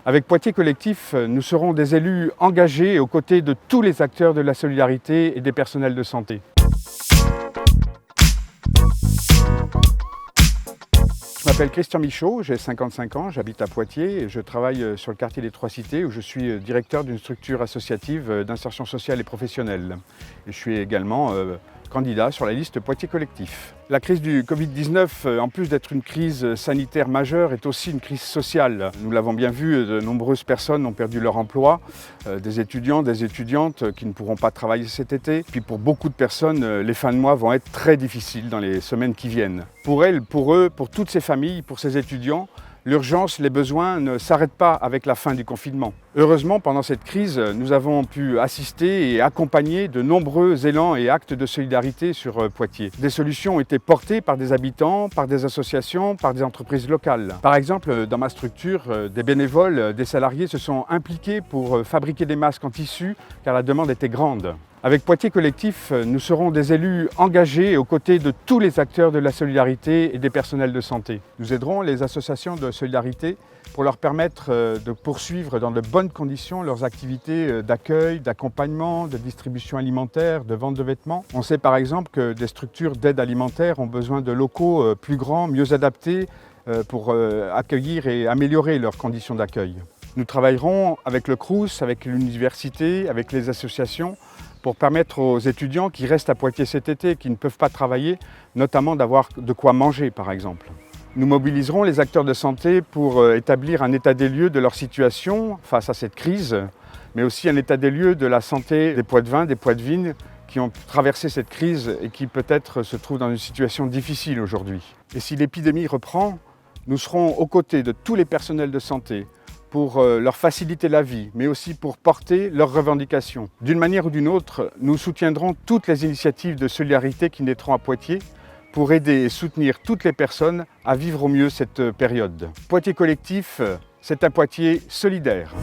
Avec Poitiers Collectif, nous serons des élus engagés aux côtés de tous les acteurs de la solidarité et des personnels de santé. Je m'appelle Christian Michaud, j'ai 55 ans, j'habite à Poitiers et je travaille sur le quartier des Trois-Cités où je suis directeur d'une structure associative d'insertion sociale et professionnelle. Et je suis également candidat sur la liste Poitiers Collectif. La crise du Covid-19, en plus d'être une crise sanitaire majeure, est aussi une crise sociale. Nous l'avons bien vu, de nombreuses personnes ont perdu leur emploi, des étudiants, des étudiantes qui ne pourront pas travailler cet été. Puis pour beaucoup de personnes, les fins de mois vont être très difficiles dans les semaines qui viennent. Pour elles, pour eux, pour toutes ces familles, pour ces étudiants, l'urgence, les besoins ne s'arrêtent pas avec la fin du confinement. Heureusement, pendant cette crise, nous avons pu assister et accompagner de nombreux élans et actes de solidarité sur Poitiers. Des solutions ont été portées par des habitants, par des associations, par des entreprises locales. Par exemple, dans ma structure, des bénévoles, des salariés se sont impliqués pour fabriquer des masques en tissu car la demande était grande. Avec Poitiers Collectif, nous serons des élus engagés aux côtés de tous les acteurs de la solidarité et des personnels de santé. Nous aiderons les associations de solidarité pour leur permettre de poursuivre dans de bonnes conditions leurs activités d'accueil, d'accompagnement, de distribution alimentaire, de vente de vêtements. On sait par exemple que des structures d'aide alimentaire ont besoin de locaux plus grands, mieux adaptés pour accueillir et améliorer leurs conditions d'accueil. Nous travaillerons avec le Crous, avec l'université, avec les associations pour permettre aux étudiants qui restent à Poitiers cet été, qui ne peuvent pas travailler, notamment d'avoir de quoi manger par exemple. Nous mobiliserons les acteurs de santé pour établir un état des lieux de leur situation face à cette crise, mais aussi un état des lieux de la santé des Poitevins, des Poitevines qui ont traversé cette crise et qui peut-être se trouvent dans une situation difficile aujourd'hui. Et si l'épidémie reprend, nous serons aux côtés de tous les personnels de santé, pour leur faciliter la vie, mais aussi pour porter leurs revendications. D'une manière ou d'une autre, nous soutiendrons toutes les initiatives de solidarité qui naîtront à Poitiers pour aider et soutenir toutes les personnes à vivre au mieux cette période. Poitiers Collectif, c'est un Poitiers solidaire.